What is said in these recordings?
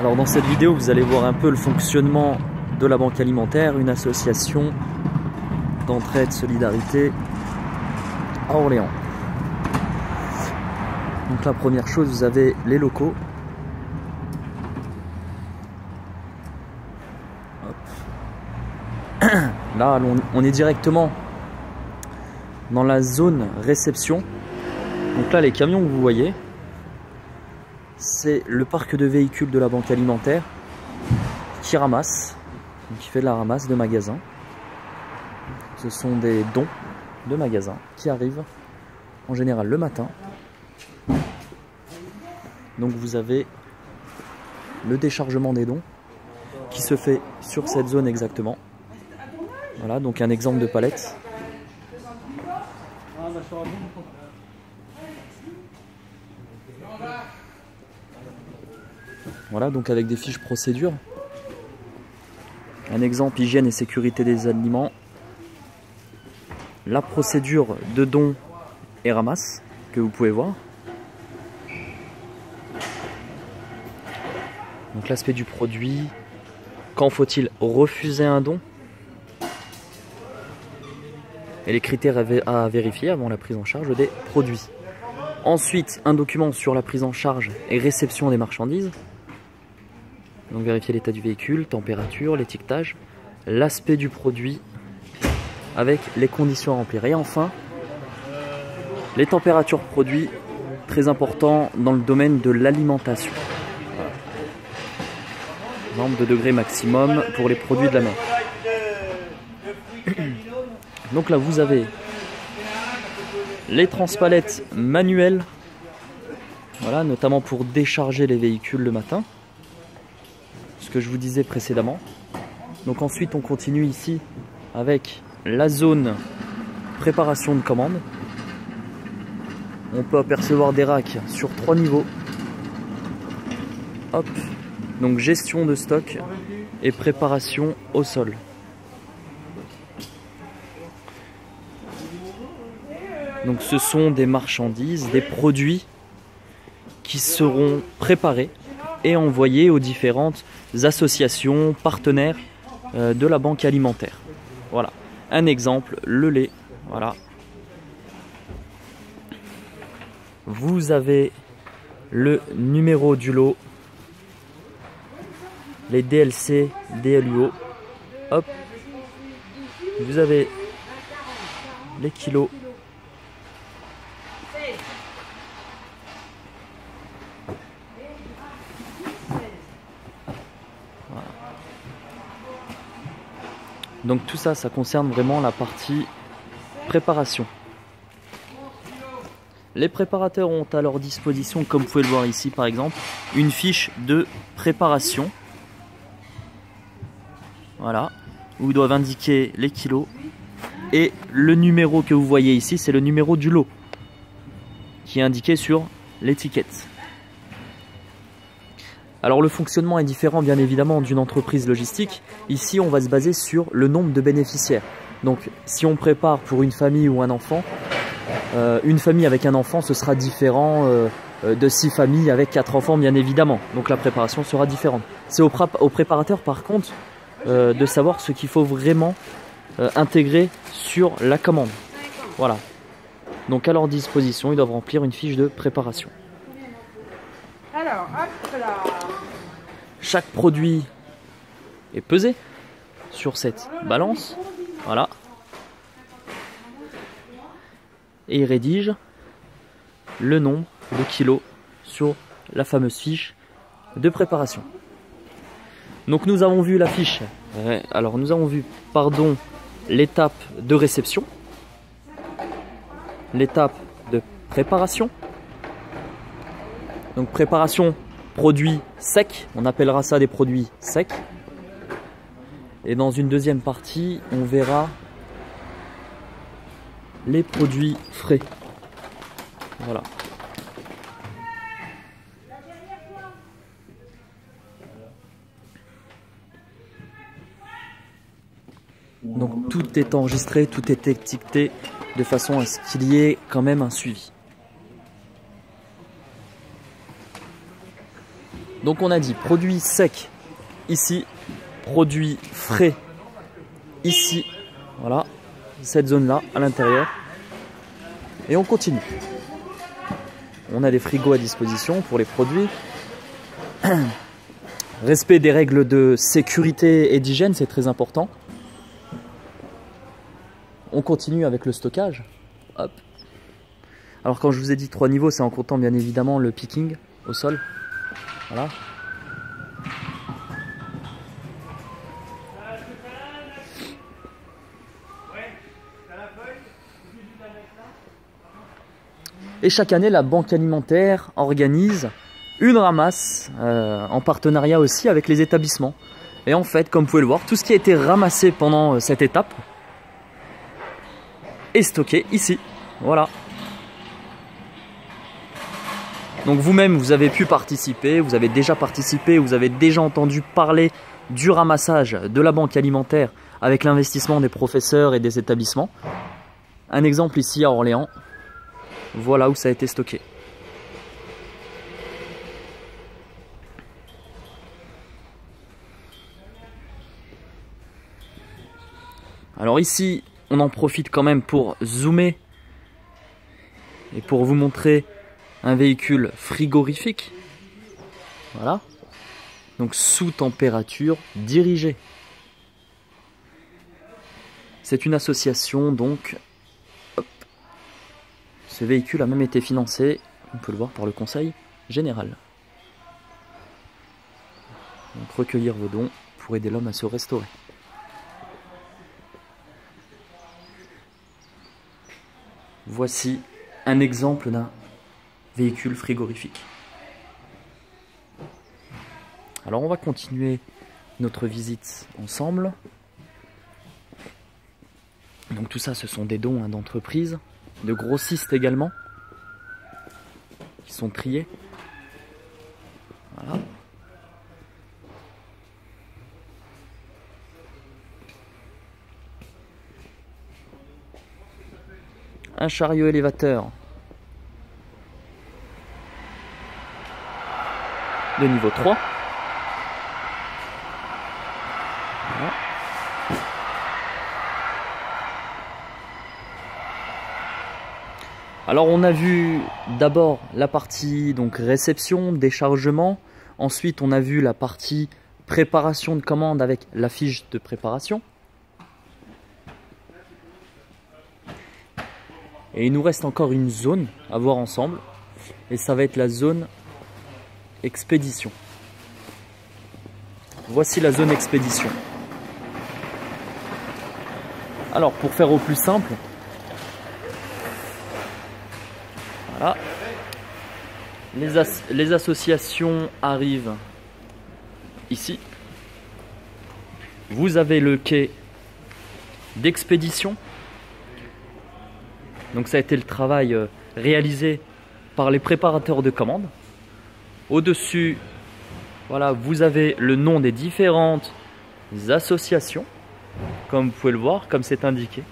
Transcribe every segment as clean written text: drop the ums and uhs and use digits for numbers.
Alors dans cette vidéo, vous allez voir un peu le fonctionnement de la Banque Alimentaire, une association d'entraide solidarité à Orléans. Donc la première chose, vous avez les locaux. Hop. Là, on est directement dans la zone réception. Donc là, les camions que vous voyez, c'est le parc de véhicules de la Banque Alimentaire qui ramasse, qui fait de la ramasse de magasins. Ce sont des dons de magasins qui arrivent en général le matin. Donc vous avez le déchargement des dons qui se fait sur cette zone exactement. Voilà, donc un exemple de palette. Voilà, donc avec des fiches procédures. Un exemple, hygiène et sécurité des aliments. La procédure de don et ramasse que vous pouvez voir. Donc l'aspect du produit. Quand faut-il refuser un don? Et les critères à vérifier avant la prise en charge des produits. Ensuite, un document sur la prise en charge et réception des marchandises. Donc vérifier l'état du véhicule, température, l'étiquetage, l'aspect du produit avec les conditions à remplir. Et enfin, les températures produits, très important dans le domaine de l'alimentation. Voilà. Nombre de degrés maximum pour les produits de la mer. Donc là vous avez les transpalettes manuelles, voilà, notamment pour décharger les véhicules le matin. Ce que je vous disais précédemment. Donc ensuite on continue ici avec la zone préparation de commande. On peut apercevoir des racks sur 3 niveaux. Hop. Donc gestion de stock et préparation au sol. Donc ce sont des marchandises, des produits qui seront préparés et envoyés aux différentes associations, partenaires de la Banque Alimentaire. Voilà, un exemple, le lait, voilà. Vous avez le numéro du lot, les DLC, DLUO, hop. Vous avez les kilos. Donc tout ça, ça concerne vraiment la partie préparation. Les préparateurs ont à leur disposition, comme vous pouvez le voir ici par exemple, une fiche de préparation. Voilà, où ils doivent indiquer les kilos. Et le numéro que vous voyez ici, c'est le numéro du lot, qui est indiqué sur l'étiquette. Alors le fonctionnement est différent bien évidemment d'une entreprise logistique. Ici on va se baser sur le nombre de bénéficiaires. Donc si on prépare pour une famille ou un enfant, une famille avec un enfant ce sera différent de 6 familles avec 4 enfants bien évidemment. Donc la préparation sera différente. C'est au préparateur par contre de savoir ce qu'il faut vraiment intégrer sur la commande. Voilà. Donc à leur disposition ils doivent remplir une fiche de préparation. Alors, hop là. Chaque produit est pesé sur cette balance, voilà, et il rédige le nombre de kilos sur la fameuse fiche de préparation. Donc nous avons vu la fiche, alors nous avons vu, pardon, l'étape de réception, l'étape de préparation. Donc préparation, produits secs, on appellera ça des produits secs. Et dans une deuxième partie, on verra les produits frais. Voilà. Donc tout est enregistré, tout est étiqueté de façon à ce qu'il y ait quand même un suivi. Donc on a dit produits secs ici, produits frais ici, voilà, cette zone-là à l'intérieur. Et on continue. On a des frigos à disposition pour les produits. Respect des règles de sécurité et d'hygiène, c'est très important. On continue avec le stockage. Hop. Alors quand je vous ai dit 3 niveaux, c'est en comptant bien évidemment le picking au sol. Voilà. Et chaque année, la Banque Alimentaire organise une ramasse en partenariat aussi avec les établissements. Et en fait, comme vous pouvez le voir, tout ce qui a été ramassé pendant cette étape est stocké ici. Voilà. Donc vous-même, vous avez pu participer, vous avez déjà participé, vous avez déjà entendu parler du ramassage de la Banque Alimentaire avec l'investissement des professeurs et des établissements. Un exemple ici à Orléans. Voilà où ça a été stocké. Alors ici, on en profite quand même pour zoomer et pour vous montrer un véhicule frigorifique. Voilà. Donc sous température dirigée. C'est une association donc. Hop. Ce véhicule a même été financé, on peut le voir, par le Conseil général. Donc recueillir vos dons pour aider l'homme à se restaurer. Voici un exemple d'un véhicule frigorifique. Alors on va continuer notre visite ensemble. Donc tout ça, ce sont des dons d'entreprises, de grossistes également, qui sont triés. Voilà. Un chariot élévateur de niveau 3. Voilà. Alors on a vu d'abord la partie donc réception, déchargement. Ensuite on a vu la partie préparation de commande avec la fiche de préparation. Et il nous reste encore une zone à voir ensemble. Et ça va être la zone expédition. Voici la zone expédition. Alors pour faire au plus simple, voilà, les associations arrivent ici. Vous avez le quai d'expédition. Donc ça a été le travail réalisé par les préparateurs de commandes. Au-dessus, voilà, vous avez le nom des différentes associations, comme vous pouvez le voir, comme c'est indiqué.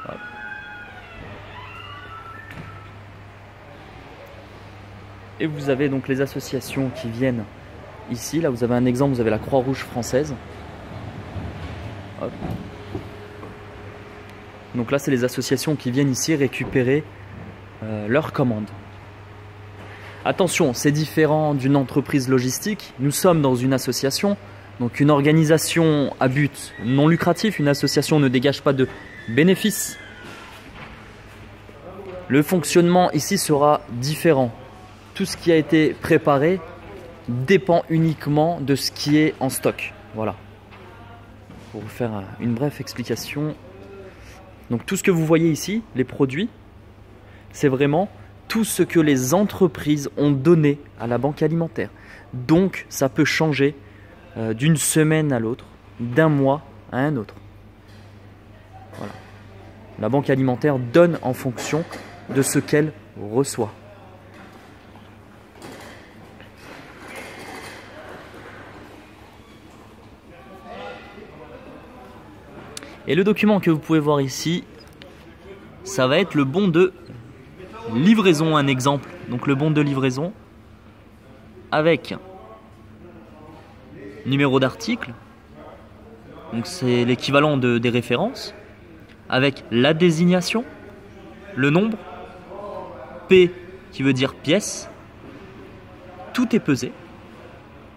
Voilà. Et vous avez donc les associations qui viennent ici. Là, vous avez un exemple, vous avez la Croix-Rouge française. Hop. Donc là, c'est les associations qui viennent ici récupérer leurs commandes. Attention, c'est différent d'une entreprise logistique. Nous sommes dans une association, donc une organisation à but non lucratif. Une association ne dégage pas de bénéfices. Le fonctionnement ici sera différent. Tout ce qui a été préparé dépend uniquement de ce qui est en stock. Voilà. Pour vous faire une brève explication. Donc tout ce que vous voyez ici, les produits, c'est vraiment tout ce que les entreprises ont donné à la Banque Alimentaire. Donc ça peut changer d'une semaine à l'autre, d'un mois à un autre. Voilà. La Banque Alimentaire donne en fonction de ce qu'elle reçoit. Et le document que vous pouvez voir ici, ça va être le bon de livraison, un exemple. Donc le bon de livraison avec numéro d'article, donc c'est l'équivalent des références, avec la désignation, le nombre, P qui veut dire pièce, tout est pesé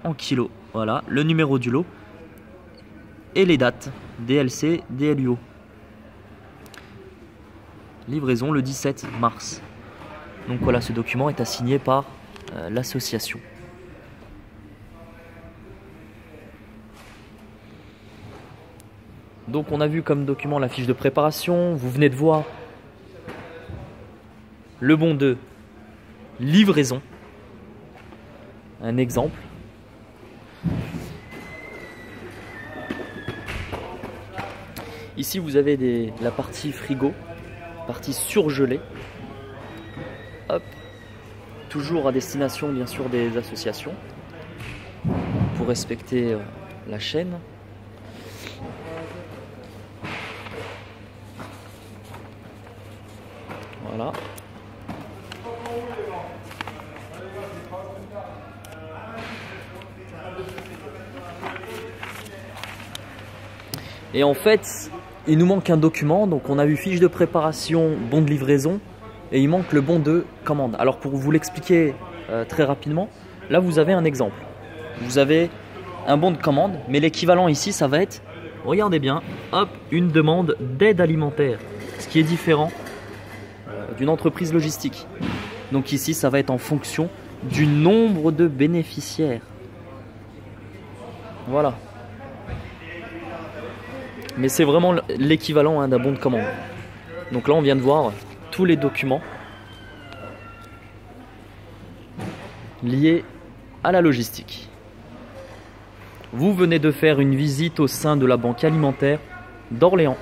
en kilos, voilà, le numéro du lot et les dates, DLC, DLUO. Livraison le 17 mars. Donc voilà, ce document est assigné par l'association. Donc on a vu comme document la fiche de préparation, vous venez de voir le bon de livraison, un exemple. Ici vous avez la partie frigo, partie surgelée. Hop. Toujours à destination bien sûr des associations pour respecter la chaîne. Voilà. Et en fait, il nous manque un document. Donc on a vu fiche de préparation, bon de livraison. Et il manque le bon de commande. Alors pour vous l'expliquer très rapidement, là vous avez un exemple. Vous avez un bon de commande, mais l'équivalent ici ça va être, regardez bien, hop, une demande d'aide alimentaire. Ce qui est différent d'une entreprise logistique. Donc ici ça va être en fonction du nombre de bénéficiaires. Voilà. Mais c'est vraiment l'équivalent d'un bon de commande. Donc là on vient de voir tous les documents liés à la logistique. Vous venez de faire une visite au sein de la banque alimentaire d'Orléans.